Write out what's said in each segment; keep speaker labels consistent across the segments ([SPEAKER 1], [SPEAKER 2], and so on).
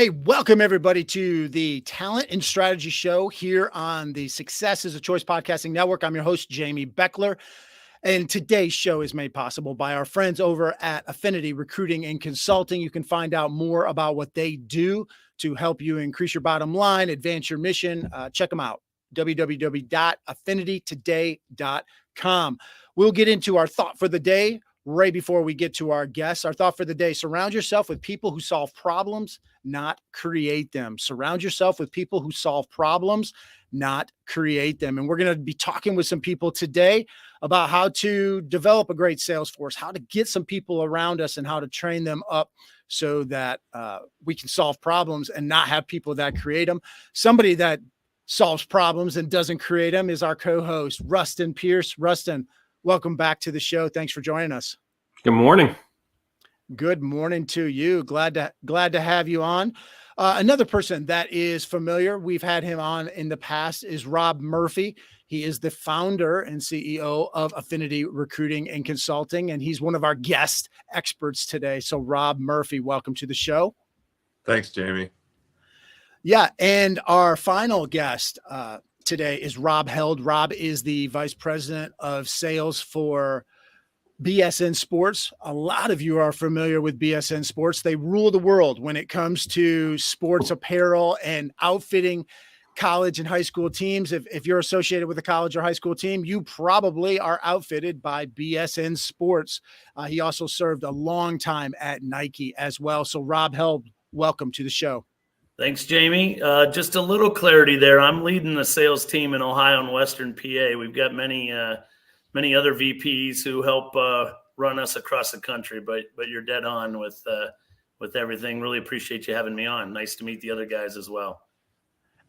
[SPEAKER 1] Hey, welcome everybody to the Talent and Strategy Show here on the Success is a Choice Podcasting Network. I'm your host, Jamy Bechler, and today's show is made possible by our friends over at Affinity Recruiting and Consulting. You can find out more about what they do to help you increase your bottom line, advance your mission. Check them out, www.affinitytoday.com. We'll get into our thought for the day right before we get to our guests. Our thought for the day: surround yourself with people who solve problems, not create them. Surround yourself with people who solve problems, not create them. And we're going to be talking with some people today about how to develop a great sales force, how to get some people around us, and how to train them up so that we can solve problems and not have people that create them. Somebody that solves problems and doesn't create them is our co-host, Ruston Pierce. Ruston, welcome back to the show. Thanks for joining us.
[SPEAKER 2] Good morning.
[SPEAKER 1] Good morning to you. Glad to have you on. Another person that is familiar, we've had him on in the past, is Rob Murphy. He is the founder and CEO of Affinity Recruiting and Consulting, and he's one of our guest experts today. So Rob Murphy, welcome to the show.
[SPEAKER 3] Thanks, Jamie.
[SPEAKER 1] Yeah, and our final guest today is Rob Held. Rob is the Vice President of Sales for BSN Sports. A lot of you are familiar with BSN Sports. They rule the world when it comes to sports apparel and outfitting college and high school teams. If you're associated with a college or high school team, you probably are outfitted by BSN Sports. He also served a long time at Nike as well. So Rob Held, welcome to the show.
[SPEAKER 4] Thanks, Jamie. Just a little clarity there. I'm leading the sales team in Ohio and Western PA. We've got many other VPs who help run us across the country, but you're dead on with everything. Really appreciate you having me on. Nice to meet the other guys as well.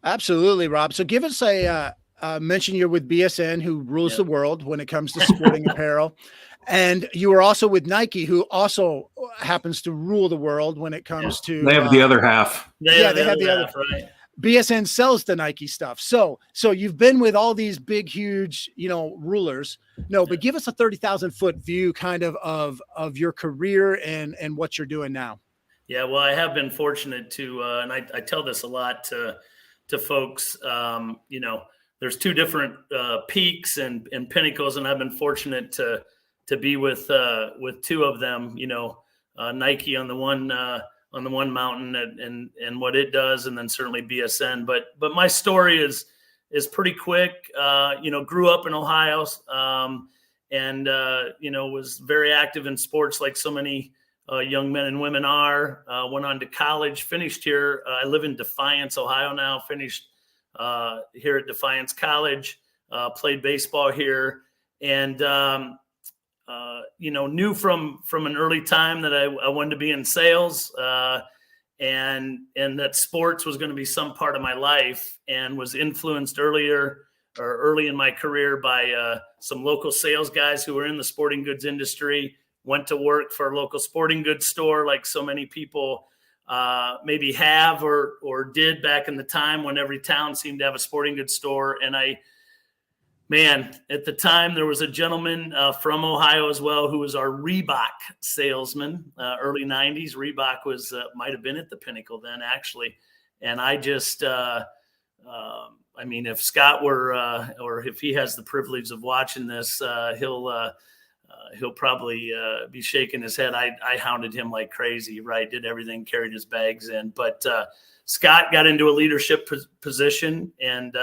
[SPEAKER 1] Absolutely, Rob. So give us mention you're with BSN, who rules the world when it comes to sporting apparel. And you were also with Nike, who also happens to rule the world when it comes to.
[SPEAKER 2] They have the other half.
[SPEAKER 1] They have the other half, right? BSN sells the Nike stuff. So you've been with all these big, huge, rulers. But give us a 30,000 foot view kind of your career and what you're doing now.
[SPEAKER 4] Yeah, well, I have been fortunate to, and I tell this a lot to folks, there's two different peaks and pinnacles, and I've been fortunate to be with two of them, Nike on the one mountain and what it does, and then certainly BSN. But my story is pretty quick. Grew up in Ohio, and was very active in sports like so many young men and women are. Went on to college, finished here. I live in Defiance, Ohio now. Finished here at Defiance College. Played baseball here, and knew from an early time that I wanted to be in sales, and that sports was going to be some part of my life, and was influenced early in my career by some local sales guys who were in the sporting goods industry. Went to work for a local sporting goods store, like so many people maybe have or did back in the time when every town seemed to have a sporting goods store. And at the time, there was a gentleman from Ohio as well who was our Reebok salesman, early 90s. Reebok might have been at the pinnacle then, actually. And I just, if Scott were, or if he has the privilege of watching this, he'll probably be shaking his head. I hounded him like crazy, right? Did everything, carried his bags in. But Scott got into a leadership position, and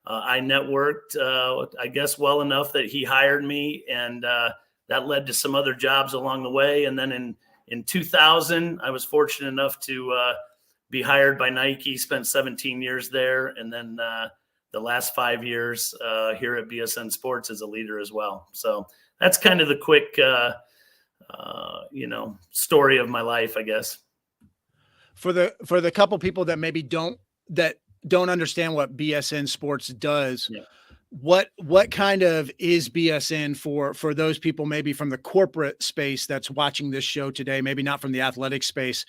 [SPEAKER 4] I networked, I guess, well enough that he hired me, and that led to some other jobs along the way. And then in 2000, I was fortunate enough to be hired by Nike, spent 17 years there, and then the last 5 years here at BSN Sports as a leader as well. So that's kind of the quick, story of my life, I guess.
[SPEAKER 1] For the couple people that maybe don't understand what BSN Sports does, what kind of is BSN for those people maybe from the corporate space that's watching this show today, maybe not from the athletic space?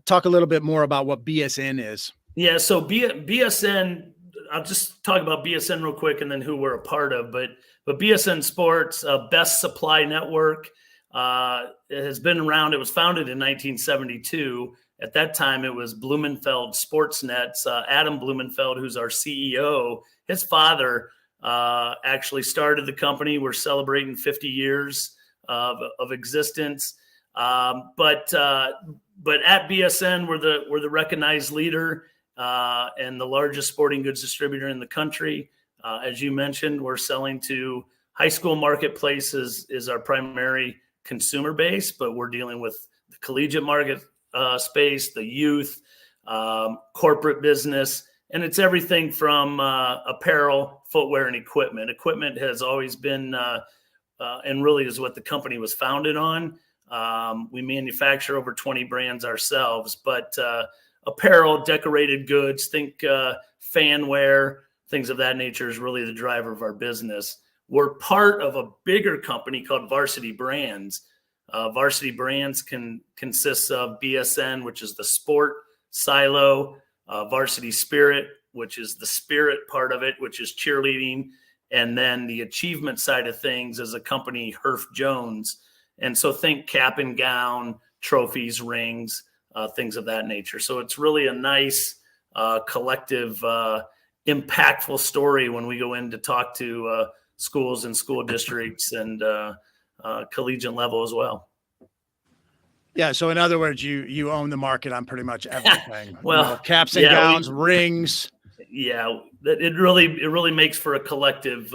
[SPEAKER 1] Talk a little bit more about what BSN is.
[SPEAKER 4] Yeah, so BSN, I'll just talk about BSN real quick and then who we're a part of. But BSN Sports, Best Supply Network, it has been around. It was founded in 1972 At that time, it was Blumenfeld Sportsnet's Adam Blumenfeld, who's our CEO. His father actually started the company. We're celebrating 50 years of existence. But at BSN, we're the recognized leader and the largest sporting goods distributor in the country. As you mentioned, we're selling to high school marketplace is our primary consumer base, but we're dealing with the collegiate market space, the youth, corporate business, and it's everything from apparel, footwear, and equipment. Equipment has always been and really is what the company was founded on. We manufacture over 20 brands ourselves, but apparel, decorated goods, think fanware, things of that nature is really the driver of our business. We're part of a bigger company called Varsity Brands. Varsity Brands consists of BSN, which is the sport silo, Varsity Spirit, which is the spirit part of it, which is cheerleading, and then the achievement side of things is a company, Herf Jones. And so think cap and gown, trophies, rings, things of that nature. So it's really a nice collective, impactful story when we go in to talk to schools and school districts and collegiate level as well.
[SPEAKER 1] Yeah. So in other words, you own the market on pretty much everything.
[SPEAKER 4] Well,
[SPEAKER 1] caps and gowns, rings.
[SPEAKER 4] Yeah, it really makes for a collective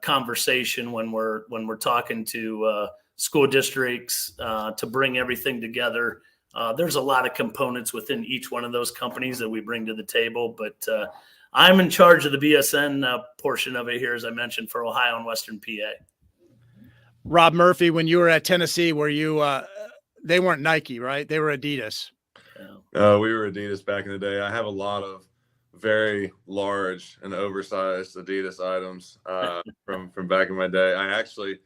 [SPEAKER 4] conversation when we're talking to school districts to bring everything together. There's a lot of components within each one of those companies that we bring to the table, but I'm in charge of the BSN portion of it here, as I mentioned, for Ohio and Western PA.
[SPEAKER 1] Rob Murphy, when you were at Tennessee, were you? They weren't Nike, right? They were Adidas.
[SPEAKER 3] We were Adidas back in the day. I have a lot of very large and oversized Adidas items from back in my day. I actually,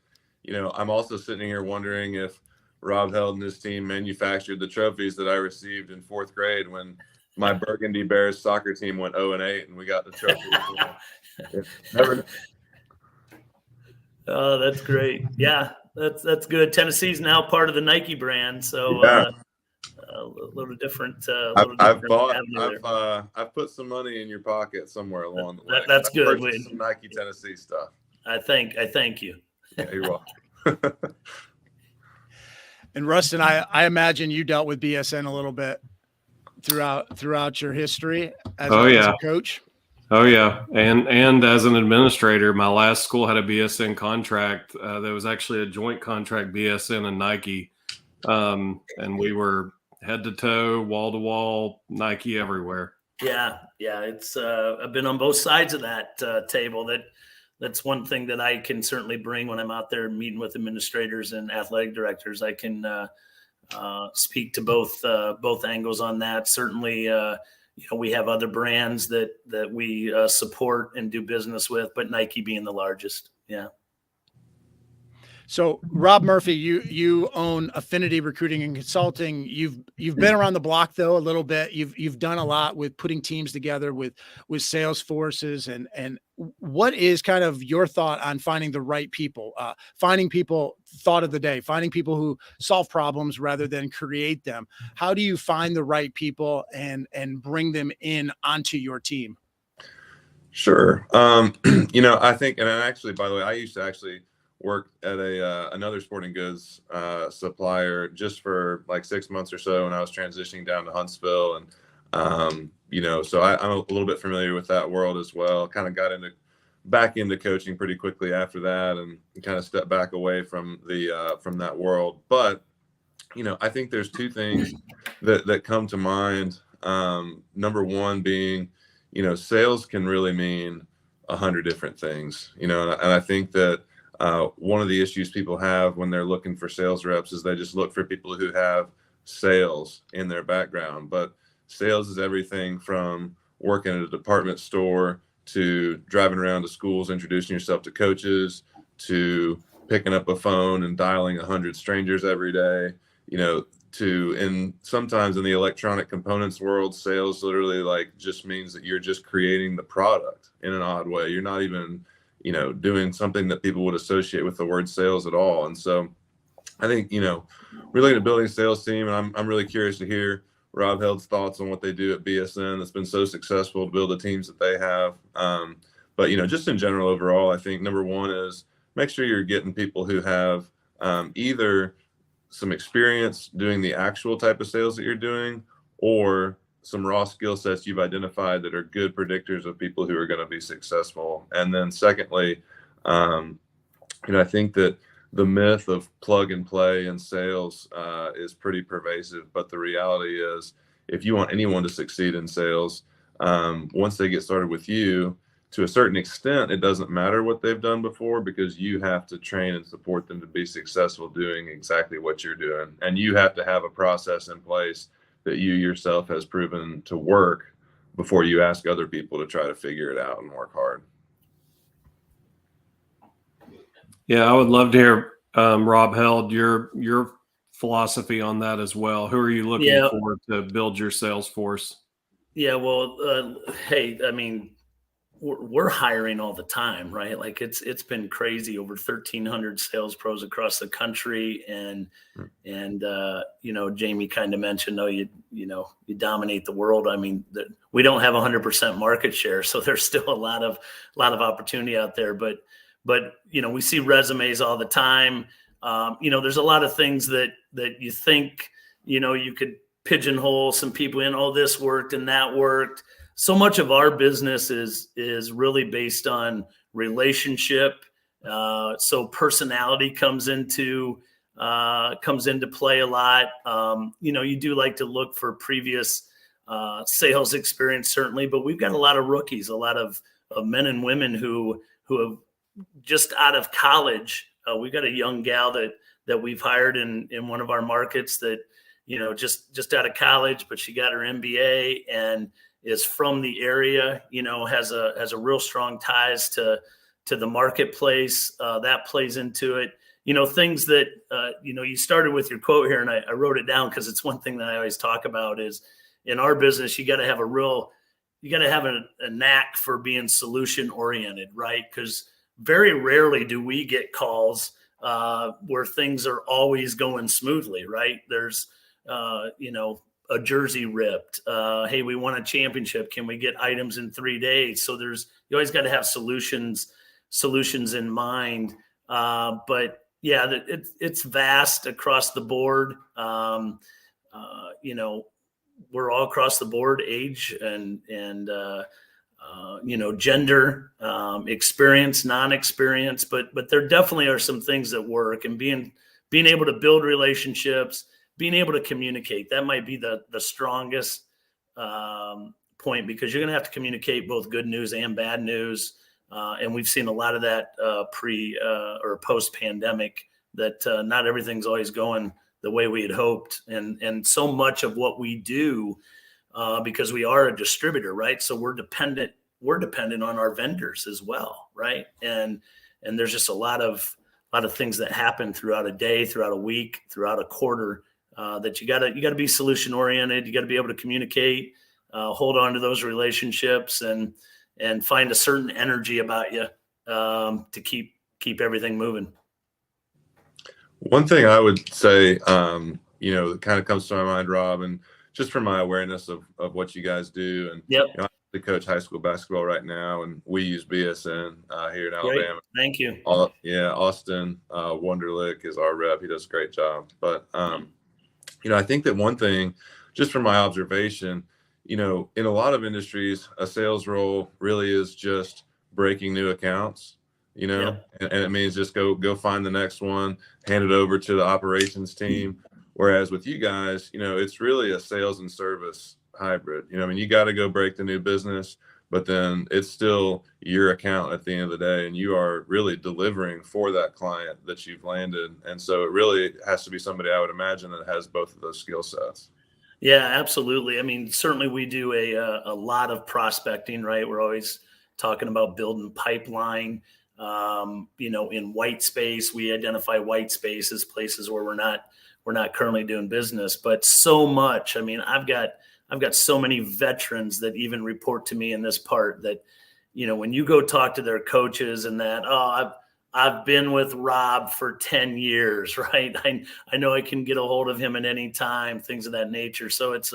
[SPEAKER 3] I'm also sitting here wondering if Rob Held and his team manufactured the trophies that I received in 4th grade when my Burgundy Bears soccer team went 0-8 and we got the trophy.
[SPEAKER 4] Oh, that's great. Yeah, that's good. Tennessee's now part of the Nike brand, so
[SPEAKER 3] yeah.
[SPEAKER 4] A little different.
[SPEAKER 3] I've put some money in your pocket somewhere along the way.
[SPEAKER 4] That's good.
[SPEAKER 3] Purchased some Nike Tennessee stuff.
[SPEAKER 4] I thank you.
[SPEAKER 3] Yeah, you're welcome.
[SPEAKER 1] And Ruston, I imagine you dealt with BSN a little bit throughout your history as a coach.
[SPEAKER 2] Oh yeah. And as an administrator, my last school had a BSN contract. There was actually a joint contract, BSN and Nike. And we were head to toe, wall to wall, Nike everywhere.
[SPEAKER 4] Yeah. It's I've been on both sides of that table. That's one thing that I can certainly bring when I'm out there meeting with administrators and athletic directors. I can speak to both angles on that. Certainly, we have other brands that we support and do business with, but Nike being the largest. Yeah.
[SPEAKER 1] So Rob Murphy, you own Affinity Recruiting and Consulting. You've been around the block though a little bit. You've done a lot with putting teams together with sales forces and what is kind of your thought on finding the right people, finding people thought of the day, finding people who solve problems rather than create them. How do you find the right people and bring them in onto your team?
[SPEAKER 3] Sure. I think, and actually, by the way, I used to actually work at another sporting goods supplier just for like 6 months or so when I was transitioning down to Huntsville. And, so I'm a little bit familiar with that world as well. Kind of got back into coaching pretty quickly after that and kind of stepped back away from that world. But, I think there's two things that come to mind. Number one being, sales can really mean 100 different things, and I think that one of the issues people have when they're looking for sales reps is they just look for people who have sales in their background. But sales is everything from working at a department store to driving around to schools, introducing yourself to coaches, to picking up a phone and dialing 100 strangers every day, sometimes in the electronic components world, sales literally just means that you're just creating the product in an odd way. You're not even doing something that people would associate with the word sales at all. And so I think, we're looking at building a sales team, and I'm really curious to hear Rob Held's thoughts on what they do at BSN that's been so successful to build the teams that they have. But, just in general, overall, I think number one is make sure you're getting people who have either some experience doing the actual type of sales that you're doing, or some raw skill sets you've identified that are good predictors of people who are going to be successful. And then secondly, I think that the myth of plug and play in sales is pretty pervasive, but the reality is if you want anyone to succeed in sales, once they get started with you, to a certain extent, it doesn't matter what they've done before, because you have to train and support them to be successful doing exactly what you're doing. And you have to have a process in place that you yourself has proven to work before you ask other people to try to figure it out and work hard.
[SPEAKER 2] Yeah, I would love to hear Rob Held your philosophy on that as well. Who are you looking for to build your sales force?
[SPEAKER 4] Yeah, well, hey, I mean, we're hiring all the time, right? Like it's been crazy, over 1,300 sales pros across the country, and Jamy kind of mentioned, you dominate the world. I mean, we don't have 100% market share, so there's still a lot of opportunity out there. But we see resumes all the time. There's a lot of things that you think you could pigeonhole some people in. Oh, this worked and that worked. So much of our business is really based on relationship. So personality comes into play a lot. You do like to look for previous sales experience, certainly, but we've got a lot of rookies, a lot of men and women who have just out of college. We've got a young gal that we've hired in one of our markets that just out of college, but she got her MBA and is from the area, has a real strong ties to the marketplace. That plays into it. Things that, you started with your quote here, and I wrote it down because it's one thing that I always talk about is in our business, you got to have a knack for being solution oriented, right? Because very rarely do we get calls where things are always going smoothly, right? There's, a jersey ripped. Hey, we won a championship. Can we get items in 3 days? So you always got to have solutions in mind. But yeah, it's vast across the board. We're all across the board, age and gender, experience, non-experience, but there definitely are some things that work, and being able to build relationships, being able to communicate, that might be the strongest point, because you're going to have to communicate both good news and bad news. And we've seen a lot of that pre or post pandemic, that not everything's always going the way we had hoped. And so much of what we do, because we are a distributor, right? So we're dependent on our vendors as well, right? And there's just a lot of things that happen throughout a day, throughout a week, throughout a quarter, that you gotta be solution oriented. You got to be able to communicate, hold on to those relationships, and find a certain energy about you to keep everything moving.
[SPEAKER 3] One thing I would say, that kind of comes to my mind, Rob, and just from my awareness of what you guys do, and
[SPEAKER 4] yep.
[SPEAKER 3] I coach high school basketball right now, and we use BSN here in Alabama.
[SPEAKER 4] Great. Thank you.
[SPEAKER 3] Austin Wunderlich is our rep. He does a great job. But I think that one thing, just from my observation, in a lot of industries, a sales role really is just breaking new accounts.
[SPEAKER 4] Yep.
[SPEAKER 3] And it means just go find the next one, hand it over to the operations team. Whereas with you guys, it's really a sales and service hybrid. You got to go break the new business, but then it's still your account at the end of the day, and you are really delivering for that client that you've landed. And so it really has to be somebody, I would imagine, that has both of those skill sets.
[SPEAKER 4] Yeah, absolutely. I mean, certainly we do a lot of prospecting, right? We're always talking about building pipeline. In white space, we identify white space as places where we're not currently doing business, but so much. I mean, I've got so many veterans that even report to me in this part that, when you go talk to their coaches and that, I've been with Rob for 10 years, right? I know I can get a hold of him at any time, things of that nature. So it's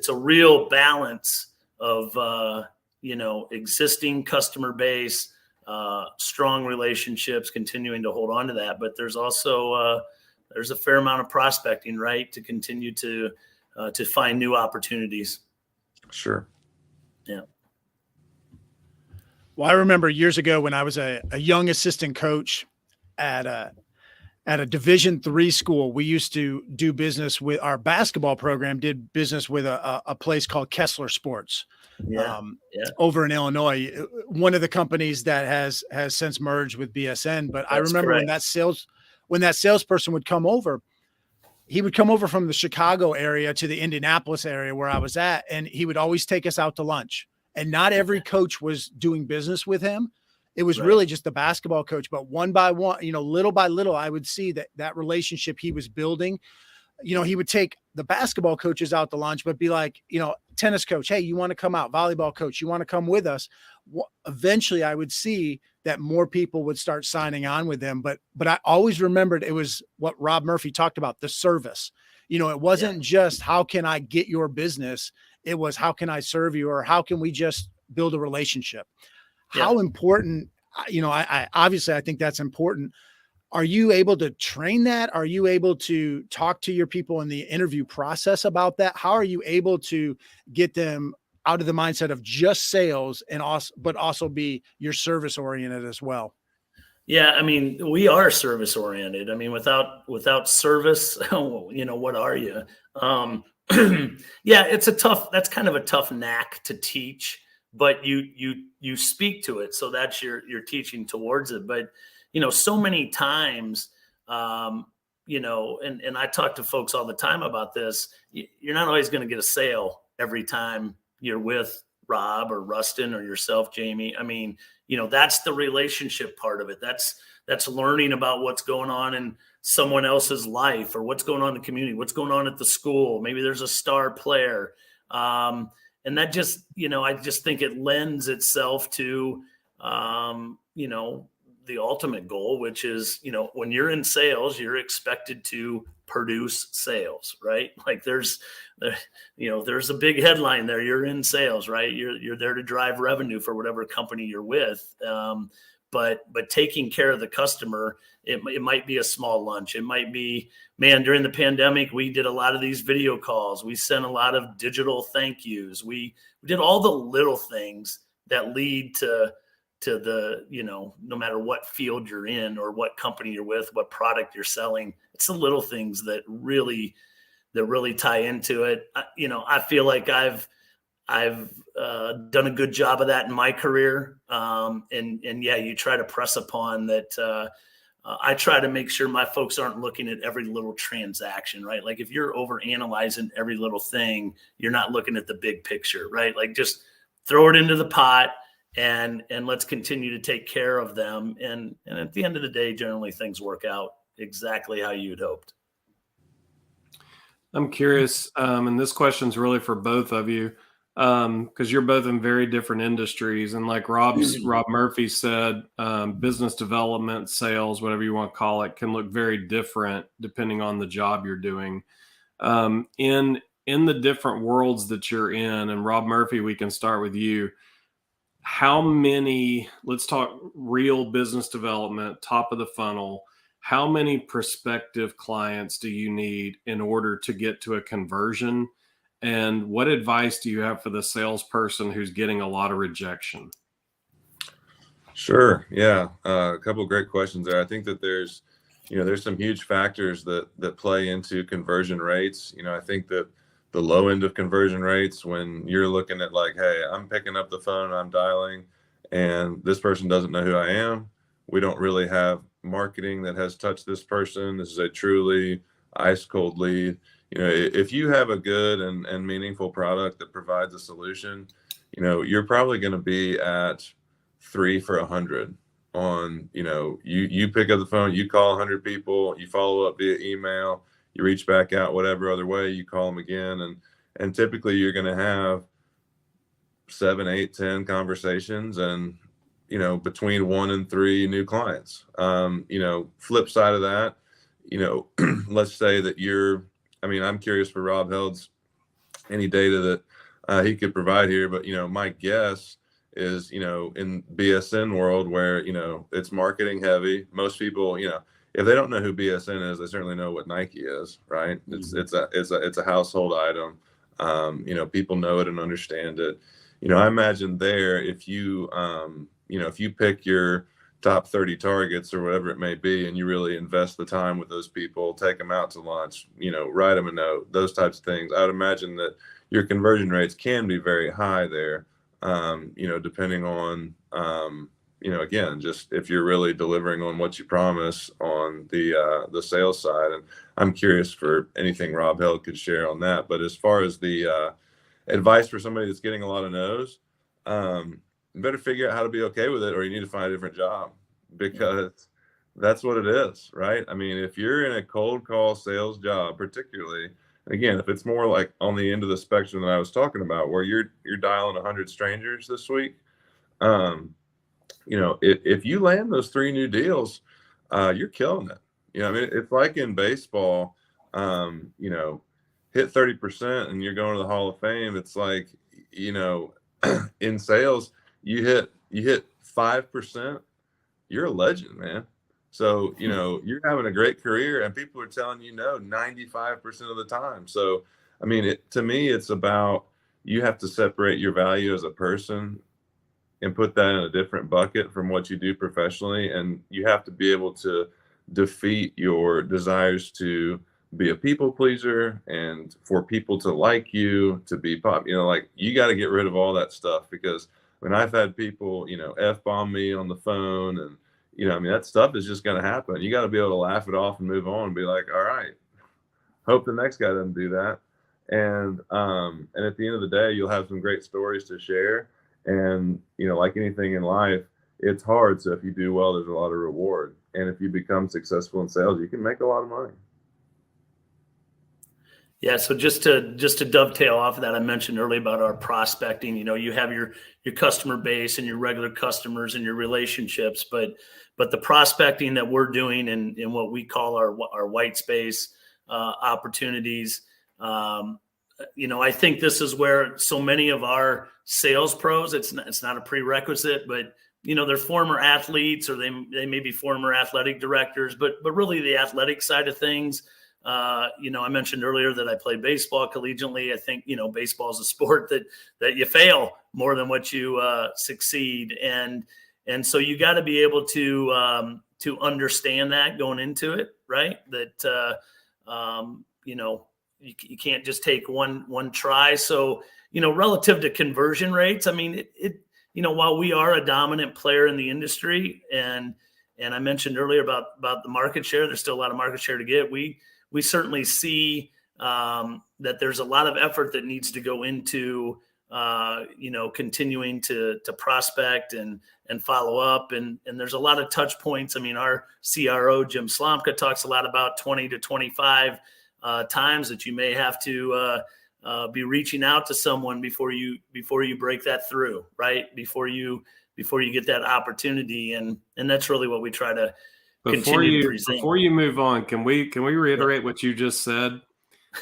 [SPEAKER 4] a real balance of, existing customer base, strong relationships, continuing to hold on to that. But there's also, there's a fair amount of prospecting, right? To continue to find new opportunities.
[SPEAKER 3] Sure.
[SPEAKER 4] Yeah.
[SPEAKER 1] Well, I remember years ago when I was a young assistant coach at a Division III school, we used to do business with our basketball program, did business with a place called Kessler Sports
[SPEAKER 4] Yeah.
[SPEAKER 1] over in Illinois. One of the companies that has since merged with BSN. But I
[SPEAKER 4] That's
[SPEAKER 1] remember
[SPEAKER 4] correct.
[SPEAKER 1] when that salesperson would come over, he would come over from the Chicago area to the Indianapolis area where I was at, and he would always take us out to lunch. And not every coach was doing business with him. It was
[SPEAKER 4] Right.
[SPEAKER 1] really just the basketball coach, but one by one, little by little, I would see that relationship he was building. He would take the basketball coaches out to lunch, but be like, tennis coach, hey, you want to come out? Volleyball coach, you want to come with us? Eventually I would see that more people would start signing on with them. But I always remembered it was what Rob Murphy talked about, the service. It wasn't just how can I get your business? It was how can I serve you, or how can we just build a relationship? How important, I obviously I think that's important. Are you able to train that? Are you able to talk to your people in the interview process about that? How are you able to get them out of the mindset of just sales but also be your service oriented as well?
[SPEAKER 4] Yeah, I mean, we are service oriented. I mean, without service, what are you? Yeah, that's kind of a tough knack to teach, but you speak to it. So that's you're teaching towards it. But, so many times, and I talk to folks all the time about this. You're not always going to get a sale every time you're with Rob or Ruston or yourself, Jamie. I mean, that's the relationship part of it. That's learning about what's going on in someone else's life, or what's going on in the community, what's going on at the school. Maybe there's a star player. And that just, I just think it lends itself to, the ultimate goal, which is, when you're in sales, you're expected to produce sales, right? Like there's a big headline there. You're in sales, right? You're there to drive revenue for whatever company you're with. But taking care of the customer, it might be a small lunch. It might be, man, during the pandemic, we did a lot of these video calls. We sent a lot of digital thank yous. We did all the little things that lead to the, no matter what field you're in or what company you're with, what product you're selling, it's the little things that really tie into it. I feel like I've done a good job of that in my career. And yeah, you try to press upon that. I try to make sure my folks aren't looking at every little transaction, right? Like if you're over analyzing every little thing, you're not looking at the big picture, right? Like just throw it into the pot and let's continue to take care of them. And at the end of the day, generally things work out exactly how you'd hoped.
[SPEAKER 2] I'm curious, and this question's really for both of you, because you're both in very different industries. And like Rob Murphy said, business development, sales, whatever you want to call it, can look very different depending on the job you're doing. In the different worlds that you're in, and Rob Murphy, we can start with you. How many, let's talk real business development, top of the funnel, how many prospective clients do you need in order to get to a conversion? And what advice do you have for the salesperson who's getting a lot of rejection?
[SPEAKER 3] Sure. Yeah. A couple of great questions there. I think that there's some huge factors that play into conversion rates. I think that the low end of conversion rates, when you're looking at like, hey, I'm picking up the phone, I'm dialing, and this person doesn't know who I am. We don't really have marketing that has touched this person. This is a truly ice cold lead. If you have a good and meaningful product that provides a solution, you're probably going to be at 3 for 100 on, you pick up the phone, you call 100 people, you follow up via email, you reach back out whatever other way, you call them again. And typically you're going to have 7, 8, 10 conversations, and between 1 and 3 new clients. Flip side of that, let's say that I'm curious for Rob Held's any data that he could provide here, but my guess is in BSN world where it's marketing heavy. Most people, if they don't know who BSN is, they certainly know what Nike is, right? It's a household item. People know it and understand it. I imagine there, if you pick your top 30 targets or whatever it may be, and you really invest the time with those people, take them out to lunch, write them a note, those types of things, I would imagine that your conversion rates can be very high there, depending on, again, just if you're really delivering on what you promise on the sales side. And I'm curious for anything Rob Held could share on that. But as far as the advice for somebody that's getting a lot of no's, you better figure out how to be okay with it, or you need to find a different job, because that's what it is, right? I mean, if you're in a cold call sales job, particularly, again, if it's more like on the end of the spectrum that I was talking about, where you're dialing 100 strangers this week, if you land those 3 new deals, you're killing it. It's like in baseball, hit 30% and you're going to the Hall of Fame. It's like, in sales, you hit 5%, you're a legend, man. So, you're having a great career and people are telling 95% of the time. So, to me, it's about, you have to separate your value as a person and put that in a different bucket from what you do professionally. And you have to be able to defeat your desires to be a people pleaser and for people to like you, to be pop, you got to get rid of all that stuff, because when I've had people, F-bomb me on the phone, and, that stuff is just going to happen. You got to be able to laugh it off and move on and be like, all right, hope the next guy doesn't do that. And at the end of the day, you'll have some great stories to share. And, like anything in life, it's hard. So if you do well, there's a lot of reward. And if you become successful in sales, you can make a lot of money.
[SPEAKER 4] Yeah. So just to dovetail off of that, I mentioned earlier about our prospecting. You have your customer base and your regular customers and your relationships, but the prospecting that we're doing in what we call our white space opportunities. I think this is where so many of our sales pros, it's not a prerequisite, but they're former athletes, or they may be former athletic directors, but really the athletic side of things. I mentioned earlier that I played baseball collegiately. I think, baseball is a sport that you fail more than what you succeed. And so you got to be able to understand that going into it, right? That, you can't just take one try. So, relative to conversion rates, while we are a dominant player in the industry, and I mentioned earlier about the market share, there's still a lot of market share to get. We certainly see that there's a lot of effort that needs to go into, continuing to prospect and follow up. And there's a lot of touch points. Our CRO, Jim Slomka, talks a lot about 20 to 25 times that you may have to be reaching out to someone before you break that through, right? Before you get that opportunity. And that's really what we try to continue to present.
[SPEAKER 2] Before you move on, can we reiterate what you just said?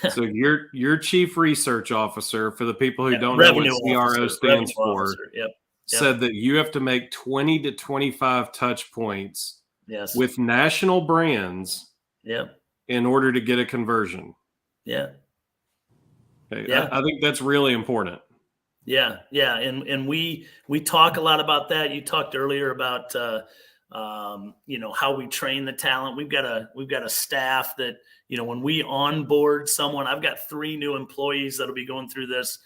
[SPEAKER 2] So your chief research officer, for the people who don't know what CRO stands for, said that you have to make 20 to 25 touch points with national brands in order to get a conversion. Yeah. Okay. Yeah. I think that's really important.
[SPEAKER 4] Yeah. Yeah. And we talk a lot about that. You talked earlier about, how we train the talent. We've got a staff that, when we onboard someone, I've got 3 new employees that'll be going through this,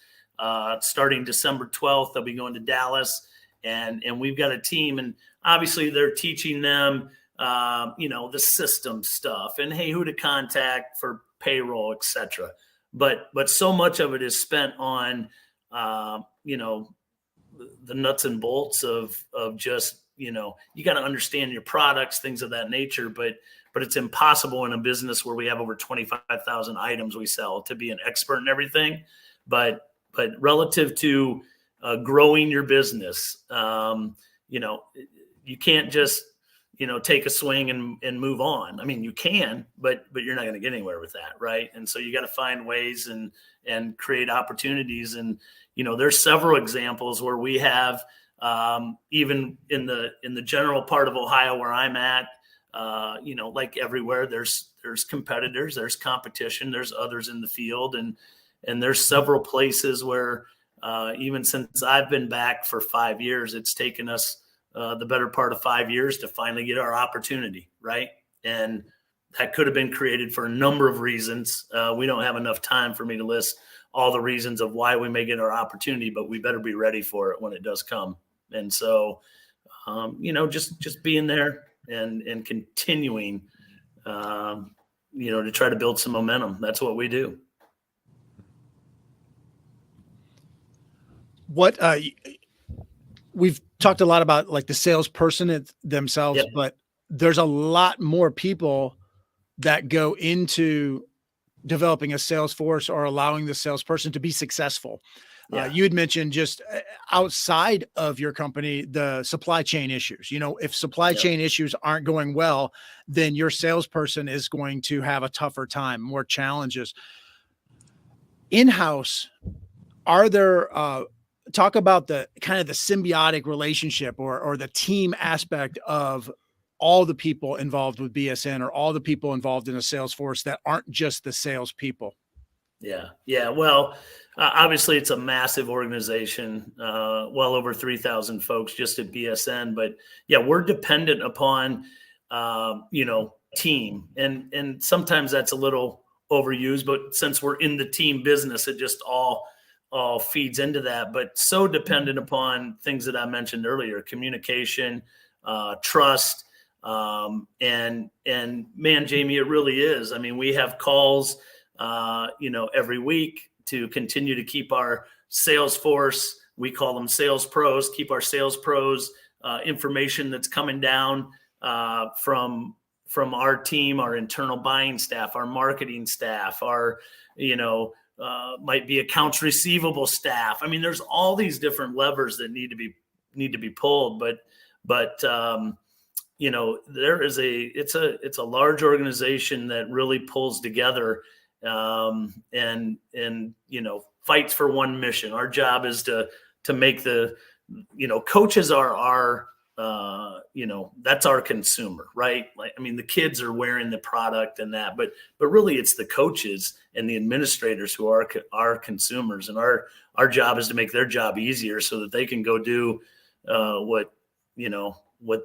[SPEAKER 4] starting December 12th, they'll be going to Dallas, and we've got a team, and obviously they're teaching them, the system stuff and, hey, who to contact for payroll, et cetera. But so much of it is spent on, the nuts and bolts of just, you got to understand your products, things of that nature. But it's impossible in a business where we have over 25,000 items we sell to be an expert in everything. But relative to growing your business, you can't just, take a swing and move on. I mean, you can, but you're not going to get anywhere with that. Right. And so you got to find ways and create opportunities. And, there's several examples where we have, even in the general part of Ohio where I'm at, like everywhere, there's competitors, there's competition, there's others in the field. And there's several places where, even since I've been back for 5 years, it's taken us the better part of 5 years to finally get our opportunity, right? And that could have been created for a number of reasons. We don't have enough time for me to list all the reasons of why we may get our opportunity, but we better be ready for it when it does come. And so, just being there and continuing, to try to build some momentum. That's what we do.
[SPEAKER 1] What we've talked a lot about, like the salesperson themselves,
[SPEAKER 4] Yep.
[SPEAKER 1] but there's a lot more people that go into developing a sales force or allowing the salesperson to be successful.
[SPEAKER 4] Yeah.
[SPEAKER 1] You had mentioned just outside of your company, the supply chain issues. If supply chain issues aren't going well, then your salesperson is going to have a tougher time, more challenges. In-house, are there, talk about the kind of the symbiotic relationship or the team aspect of all the people involved with BSN or all the people involved in a sales force that aren't just the salespeople?
[SPEAKER 4] Yeah. Yeah. Well, obviously it's a massive organization, well over 3,000 folks just at BSN, but yeah, we're dependent upon, team, and sometimes that's a little overused, but since we're in the team business, it just all feeds into that, but so dependent upon things that I mentioned earlier: communication, trust, and man, Jamie, it really is. I mean, we have calls, every week to continue to keep our sales force, we call them sales pros, keep our sales pros, information that's coming down, from our team, our internal buying staff, our marketing staff, our, might be accounts receivable staff. I mean, there's all these different levers that need to be pulled, but there is it's a large organization that really pulls together, and fights for one mission. Our job is to make coaches are our, that's our consumer, right? Like, I mean, the kids are wearing the product and that, but really it's the coaches and the administrators who are our consumers. And our job is to make their job easier so that they can go do, what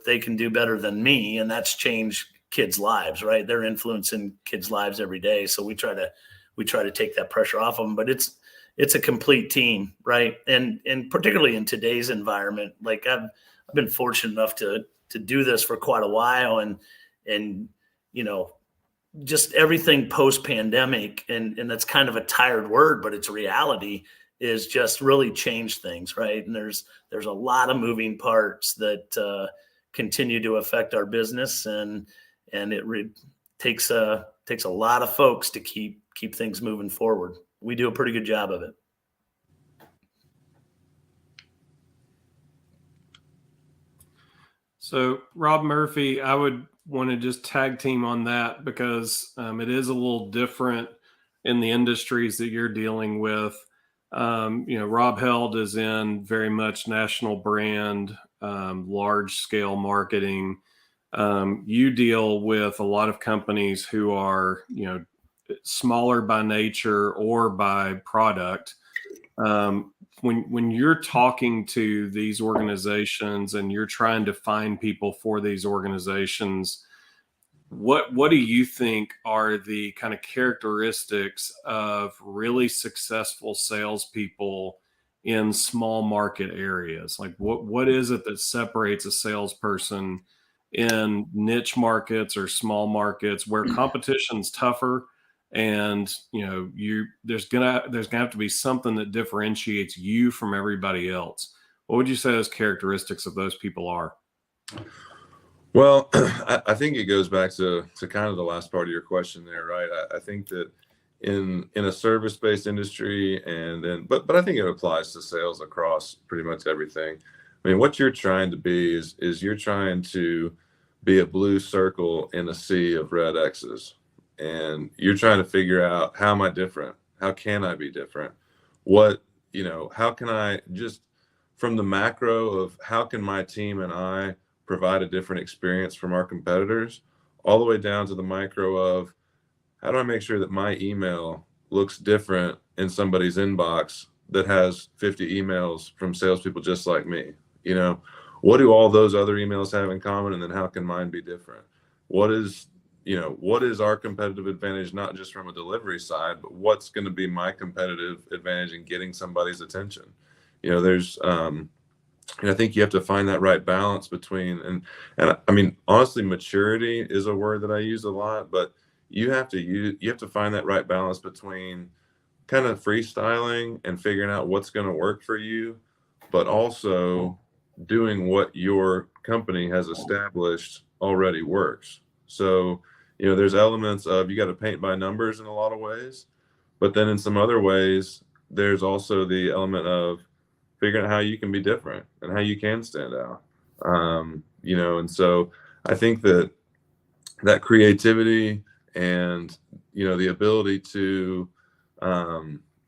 [SPEAKER 4] they can do better than me. And that's change kids' lives, right? They're influencing kids' lives every day. So we try to take that pressure off of them, but it's a complete team, right? And particularly in today's environment, like I've been fortunate enough to do this for quite a while, and just everything post-pandemic, and that's kind of a tired word, but it's reality, is just really changed things, right? And there's a lot of moving parts that continue to affect our business, and it takes a lot of folks to keep things moving forward. We do a pretty good job of it.
[SPEAKER 2] So, Rob Murphy, I would want to just tag team on that because it is a little different in the industries that you're dealing with. Rob Held is in very much national brand, large scale marketing. You deal with a lot of companies who are, smaller by nature or by product. When you're talking to these organizations and you're trying to find people for these organizations, what do you think are the kind of characteristics of really successful salespeople in small market areas? Like what is it that separates a salesperson in niche markets or small markets where competition's tougher? And there's gonna have to be something that differentiates you from everybody else. What would you say those characteristics of those people are?
[SPEAKER 3] Well, I think it goes back to kind of the last part of your question there, right? I think that in a service-based industry, but I think it applies to sales across pretty much everything. I mean, what you're trying to be is you're trying to be a blue circle in a sea of red X's. And you're trying to figure out, how am I different? How can I be different? What, how can I, just from the macro of how can my team and I provide a different experience from our competitors, all the way down to the micro of how do I make sure that my email looks different in somebody's inbox that has 50 emails from salespeople just like me? What do all those other emails have in common? And then how can mine be different? What is our competitive advantage, not just from a delivery side, but what's going to be my competitive advantage in getting somebody's attention? There's, and I think you have to find that right balance between, and I mean, honestly, maturity is a word that I use a lot, but you have to find that right balance between kind of freestyling and figuring out what's going to work for you, but also doing what your company has established already works. So, there's elements of, you got to paint by numbers in a lot of ways, but then in some other ways, there's also the element of figuring out how you can be different and how you can stand out. And so I think that creativity and, the ability to,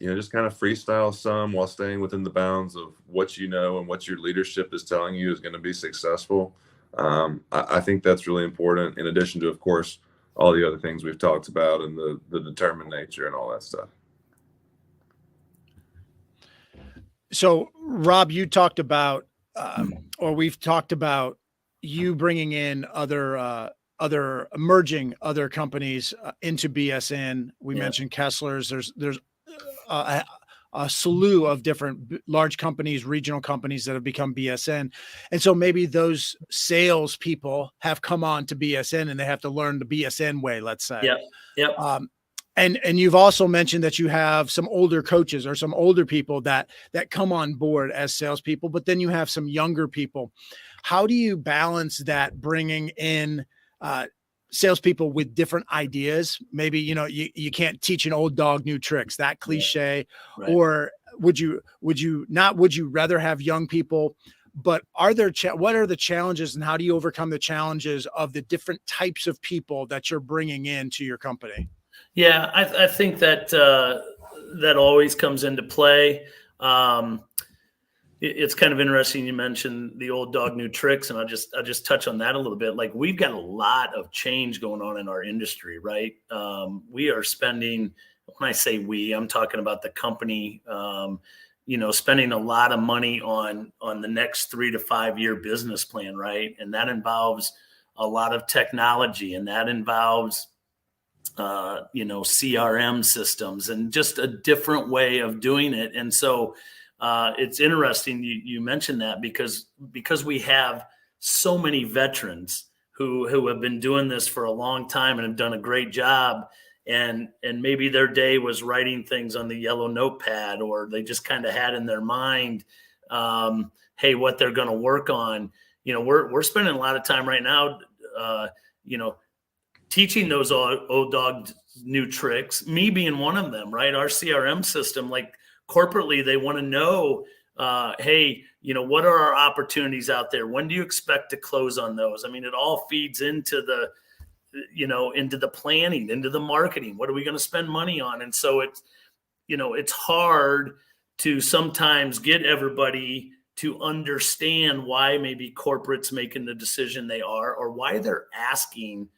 [SPEAKER 3] just kind of freestyle some while staying within the bounds of what and what your leadership is telling you is going to be successful. I think that's really important, in addition to, of course, all the other things we've talked about and the determined nature and all that stuff.
[SPEAKER 1] So, Rob, you talked about, or we've talked about you bringing in other emerging companies into BSN. We mentioned Kessler's. There's a slew of different large companies, regional companies that have become BSN. And so maybe those sales people have come on to BSN and they have to learn the BSN way, let's say.
[SPEAKER 4] Yep.
[SPEAKER 1] And you've also mentioned that you have some older coaches or some older people that come on board as salespeople, but then you have some younger people. How do you balance that, bringing in salespeople with different ideas? Maybe, you can't teach an old dog new tricks, that cliche, right. Or would you rather have young people? But what are the challenges, and how do you overcome the challenges of the different types of people that you're bringing into your company?
[SPEAKER 4] Yeah, I think that that always comes into play. It's kind of interesting. You mentioned the old dog, new tricks, and I'll just touch on that a little bit. Like, we've got a lot of change going on in our industry, right? We are spending, when I say we, I'm talking about the company, spending a lot of money on the next 3 to 5 year business plan, right? And that involves a lot of technology, and that involves CRM systems and just a different way of doing it. And so it's interesting you mentioned that, because we have so many veterans who have been doing this for a long time and have done a great job. And maybe their day was writing things on the yellow notepad, or they just kind of had in their mind, hey, what they're going to work on. We're spending a lot of time right now, teaching those old dog new tricks, me being one of them, right? Our CRM system, like corporately, they want to know, hey, what are our opportunities out there? When do you expect to close on those? I mean, it all feeds into the planning, into the marketing. What are we going to spend money on? And so it's hard to sometimes get everybody to understand why maybe corporate's making the decision they are, or why they're asking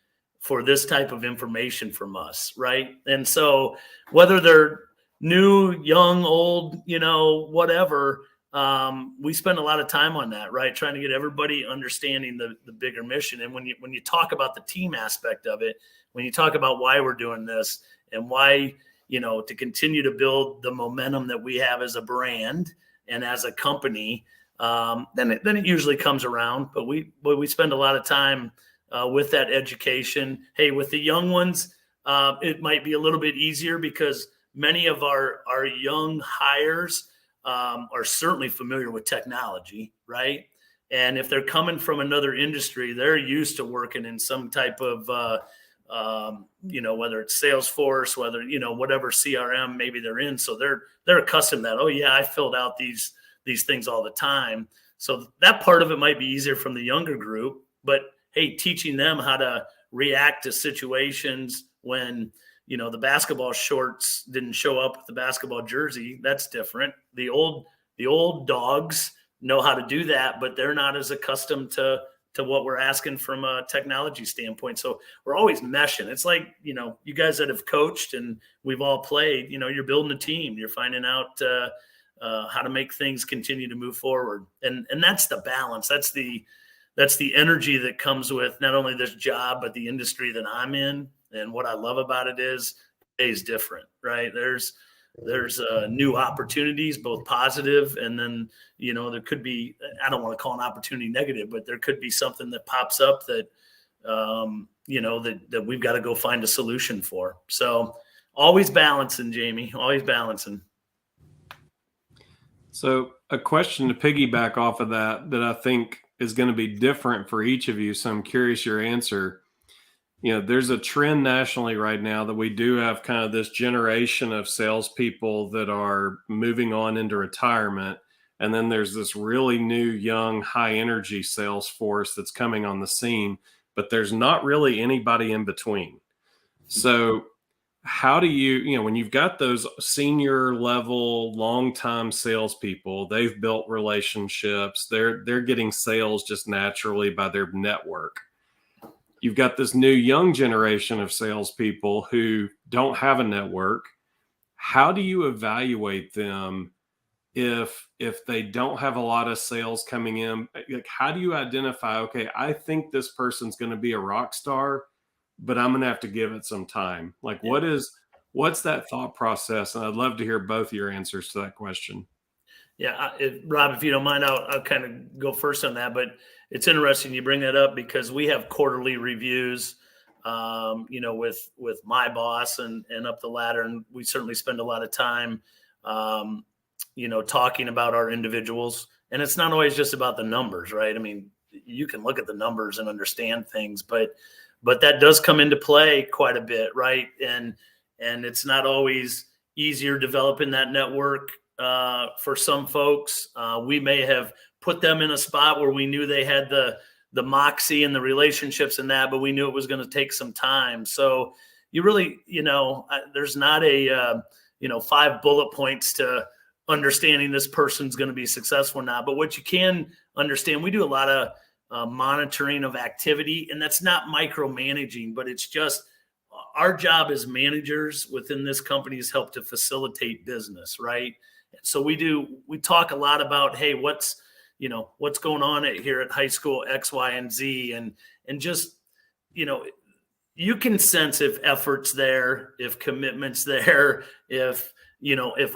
[SPEAKER 4] for this type of information from us, right? And so whether they're new, young, old, whatever, we spend a lot of time on that, right? Trying to get everybody understanding the bigger mission. And when you talk about the team aspect of it, when you talk about why we're doing this and why, to continue to build the momentum that we have as a brand and as a company, then it usually comes around. But we spend a lot of time with that education. Hey, with the young ones, it might be a little bit easier, because many of our young hires are certainly familiar with technology, right? And if they're coming from another industry, they're used to working in some type of, whether it's Salesforce, whether, whatever CRM maybe they're in. So they're accustomed to that. Oh yeah, I filled out these things all the time. So that part of it might be easier from the younger group, but hey, teaching them how to react to situations when, the basketball shorts didn't show up with the basketball jersey, that's different. The old dogs know how to do that, but they're not as accustomed to what we're asking from a technology standpoint. So we're always meshing. It's like, you guys that have coached and we've all played, you're building a team, you're finding out how to make things continue to move forward. And that's the balance. That's the energy that comes with not only this job, but the industry that I'm in. And what I love about it is different, right? There's new opportunities, both positive, and then, there could be, I don't want to call an opportunity negative, but there could be something that pops up that, that we've got to go find a solution for. So always balancing, Jamie, always balancing.
[SPEAKER 2] So a question to piggyback off of that I think is going to be different for each of you. So I'm curious your answer. There's a trend nationally right now that we do have kind of this generation of salespeople that are moving on into retirement. And then there's this really new, young, high energy sales force that's coming on the scene, but there's not really anybody in between. So how do you, when you've got those senior level, long-time salespeople, they've built relationships, they're getting sales just naturally by their network. You've got this new young generation of salespeople who don't have a network. How do you evaluate them if they don't have a lot of sales coming in? Like, how do you identify, okay, I think this person's going to be a rock star, but I'm going to have to give it some time? Like, what's that thought process? And I'd love to hear both of your answers to that question.
[SPEAKER 4] Yeah, Rob, if you don't mind, I'll kind of go first on that. But it's interesting you bring that up because we have quarterly reviews, with my boss and up the ladder, and we certainly spend a lot of time, talking about our individuals. And it's not always just about the numbers, right? I mean, you can look at the numbers and understand things, but that does come into play quite a bit, right? And it's not always easier developing that network. For some folks, we may have put them in a spot where we knew they had the moxie and the relationships and that, but we knew it was going to take some time. So you really, there's not a, 5 bullet points to understanding this person's going to be successful or not. But what you can understand, we do a lot of monitoring of activity, and that's not micromanaging, but it's just our job as managers within this company is help to facilitate business, right? So we talk a lot about, hey, what's going on here at high school X, Y, and Z, and just, you can sense if effort's there, if commitment's there, if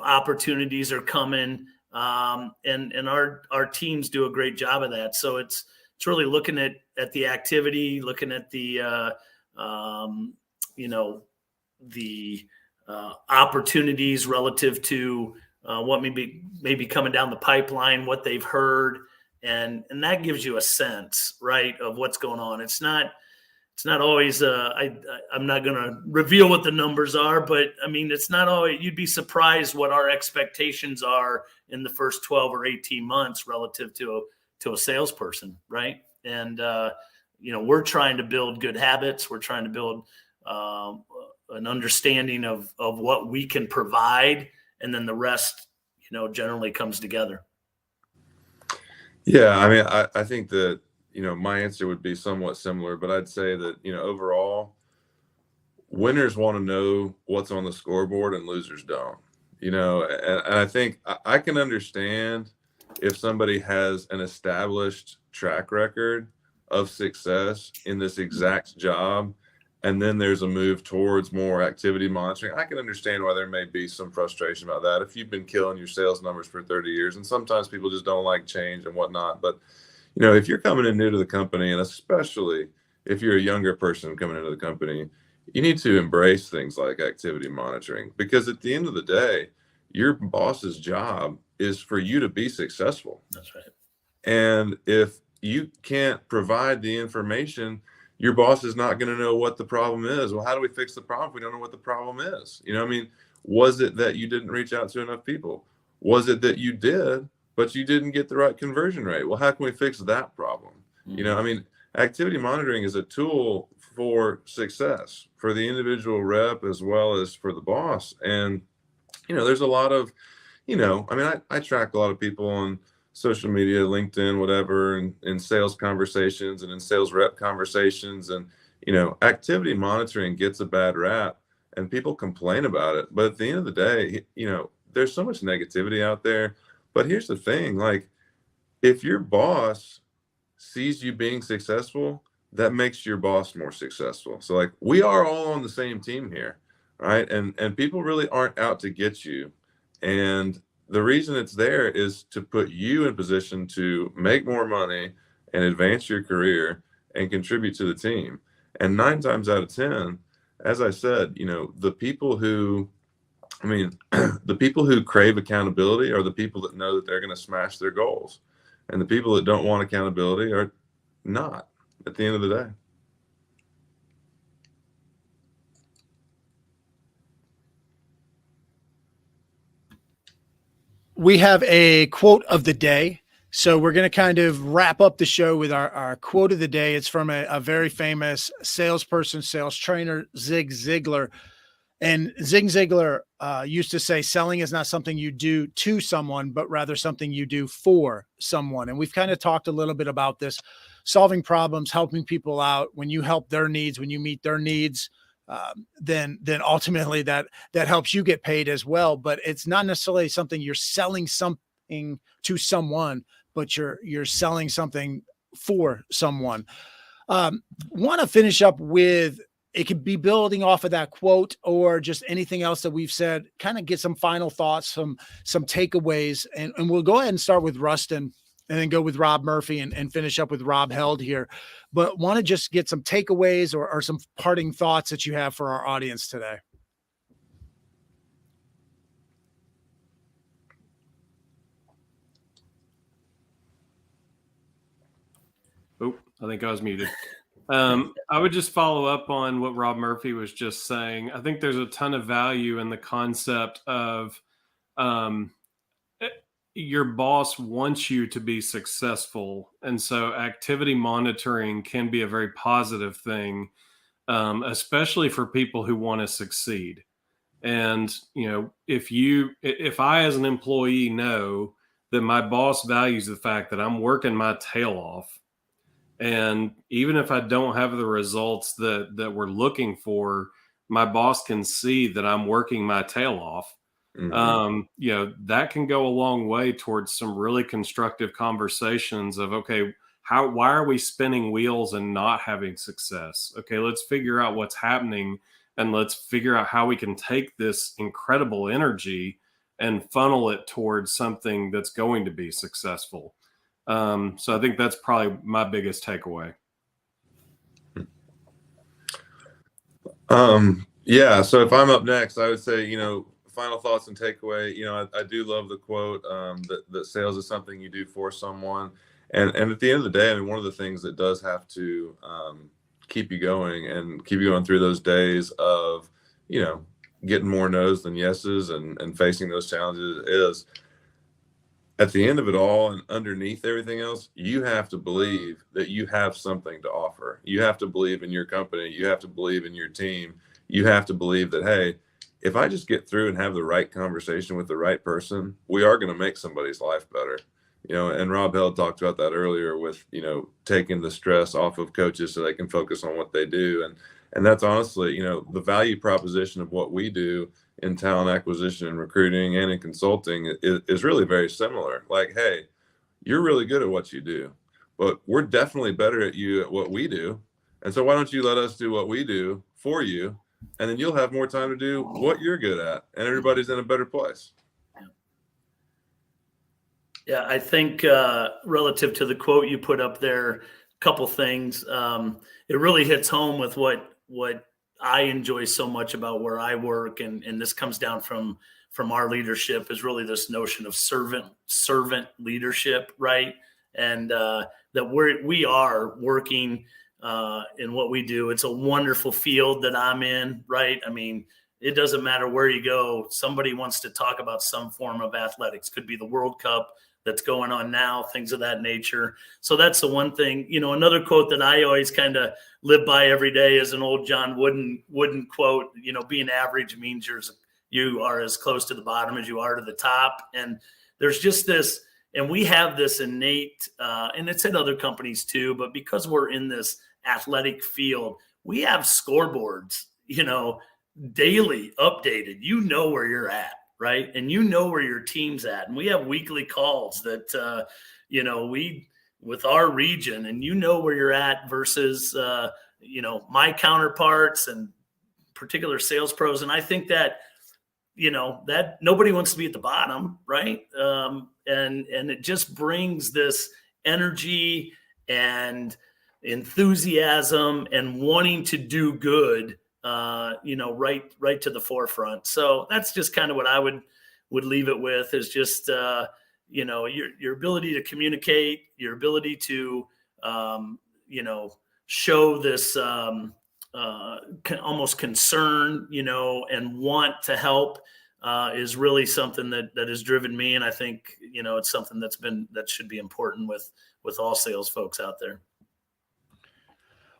[SPEAKER 4] opportunities are coming, and our teams do a great job of that. So it's really looking at the activity, looking at the the opportunities relative to what may be coming down the pipeline, what they've heard, and that gives you a sense, right, of what's going on. It's not always. I'm not going to reveal what the numbers are, but I mean, it's not always. You'd be surprised what our expectations are in the first 12 or 18 months relative to a salesperson, right? And we're trying to build good habits. We're trying to build an understanding of what we can provide. And then the rest, generally comes together.
[SPEAKER 3] Yeah, I mean, I think that, my answer would be somewhat similar, but I'd say that, overall, winners want to know what's on the scoreboard and losers don't, and I think I can understand if somebody has an established track record of success in this exact job, and then there's a move towards more activity monitoring. I can understand why there may be some frustration about that. If you've been killing your sales numbers for 30 years, and sometimes people just don't like change and whatnot. But, if you're coming in new to the company, and especially if you're a younger person coming into the company, you need to embrace things like activity monitoring, because at the end of the day, your boss's job is for you to be successful.
[SPEAKER 4] That's right.
[SPEAKER 3] And if you can't provide the information, your boss is not going to know what the problem is. Well, how do we fix the problem if we don't know what the problem is? Was it that you didn't reach out to enough people? Was it that you did, but you didn't get the right conversion rate. Well, how can we fix that problem? You know, I mean, activity monitoring is a tool for success for the individual rep as well as for the boss. And, you know, there's a lot of, you know, I mean, I track a lot of people on social media, LinkedIn, whatever, and in sales conversations and in sales rep conversations. And, you know, activity monitoring gets a bad rap and people complain about it. But at the end of the day, you know, there's so much negativity out there. But here's the thing, like, if your boss sees you being successful, that makes your boss more successful. So like we are all on the same team here, right? And people really aren't out to get you. And the reason it's there is to put you in position to make more money and advance your career and contribute to the team. And 9 times out of 10, as I said, you know, the people who the people who crave accountability are the people that know that they're going to smash their goals. And the people that don't want accountability are not at the end of the day.
[SPEAKER 1] We have a quote of the day. So we're going to kind of wrap up the show with our quote of the day. It's from a very famous salesperson, sales trainer, Zig Ziglar. And Zig Ziglar used to say, selling is not something you do to someone, but rather something you do for someone. And we've kind of talked a little bit about this, solving problems, helping people out. When you help their needs, when you meet their needs, then ultimately that helps you get paid as well. But it's not necessarily something you're selling something to someone, but you're selling something for someone. Want to finish up with, it could be building off of that quote or just anything else that we've said, kind of get some final thoughts, some takeaways. And we'll go ahead and start with Ruston and then go with Rob Murphy and finish up with Rob Held here. But want to just get some takeaways or some parting thoughts that you have for our audience today.
[SPEAKER 2] Oh, I think I was muted. I would just follow up on what Rob Murphy was just saying. I think there's a ton of value in the concept of your boss wants you to be successful. And so activity monitoring can be a very positive thing, especially for people who want to succeed. And, you know, if I, as an employee, know that my boss values the fact that I'm working my tail off, and even if I don't have the results that we're looking for, my boss can see that I'm working my tail off.
[SPEAKER 3] Mm-hmm.
[SPEAKER 2] You know, that can go a long way towards some really constructive conversations of, okay, why are we spinning wheels and not having success? Okay, let's figure out what's happening and let's figure out how we can take this incredible energy and funnel it towards something that's going to be successful. So I think that's probably my biggest takeaway.
[SPEAKER 3] Yeah. So if I'm up next, I would say, you know, final thoughts and takeaway. You know, I do love the quote that sales is something you do for someone. And at the end of the day, I mean, one of the things that does have to keep you going and keep you going through those days of, you know, getting more no's than yeses and facing those challenges is, at the end of it all and underneath everything else, you have to believe that you have something to offer. You have to believe in your company. You have to believe in your team. You have to believe that, hey, if I just get through and have the right conversation with the right person, we are going to make somebody's life better. You know, and Rob Held talked about that earlier with, you know, taking the stress off of coaches so they can focus on what they do. And that's honestly, you know, the value proposition of what we do in talent acquisition and recruiting and in consulting is really very similar. Like, hey, you're really good at what you do, but we're definitely better at you at what we do. And so why don't you let us do what we do for you? And then you'll have more time to do what you're good at, and everybody's in a better place.
[SPEAKER 4] Yeah, I think relative to the quote you put up there, a couple things. It really hits home with what I enjoy so much about where I work, and this comes down from our leadership, is really this notion of servant leadership, right? And that we are working in what we do. It's a wonderful field that I'm in, right? I mean, it doesn't matter where you go. Somebody wants to talk about some form of athletics. Could be the World Cup, that's going on now, things of that nature. So that's the one thing. Another quote that I always kind of live by every day is an old John Wooden quote. Being average means you are as close to the bottom as you are to the top. And there's just this, and we have this innate, and it's at other companies too, but because we're in this athletic field, we have scoreboards, daily updated. Where you're at, right? And where your team's at. And we have weekly calls that, we, with our region, and where you're at versus, my counterparts and particular sales pros. And I think that, that nobody wants to be at the bottom, right? And it just brings this energy and enthusiasm and wanting to do good, right to the forefront. So that's just kind of what I would leave it with, is just, your ability to communicate, your ability to, show this almost concern, and want to help, is really something that has driven me. And I think, it's something that should be important with all sales folks out there.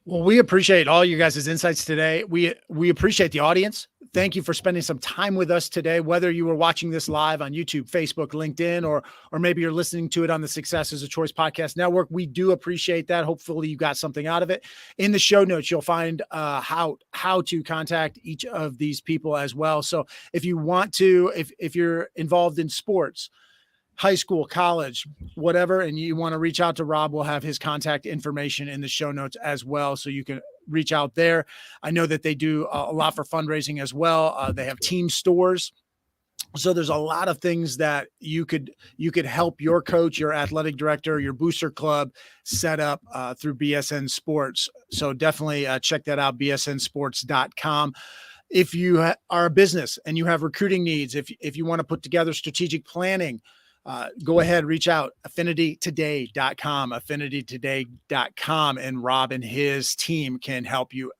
[SPEAKER 1] Well, we appreciate all you guys' insights today. We appreciate the audience. Thank you for spending some time with us today, whether you were watching this live on YouTube, Facebook, LinkedIn, or maybe you're listening to it on the Success is a Choice Podcast Network. We do appreciate that. Hopefully you got something out of it. In the show notes, you'll find how to contact each of these people as well. So if you want to, if you're involved in sports, high school, college, whatever, and you want to reach out to Rob, we'll have his contact information in the show notes as well, so you can reach out there. I know that they do a lot for fundraising as well. They have team stores. So there's a lot of things that you could help your coach, your athletic director, your booster club set up through BSN Sports. So definitely check that out, bsnsports.com. If you are a business and you have recruiting needs, if you want to put together strategic planning, go ahead, reach out, affinitytoday.com, and Rob and his team can help you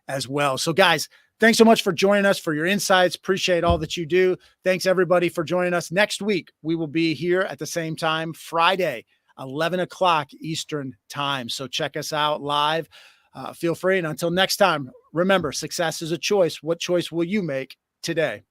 [SPEAKER 1] as well. So guys, thanks so much for joining us, for your insights. Appreciate all that you do. Thanks everybody for joining us. Next week, we will be here at the same time, Friday, 11 o'clock Eastern time. So check us out live. Feel free. And until next time, remember, success is a choice. What choice will you make today?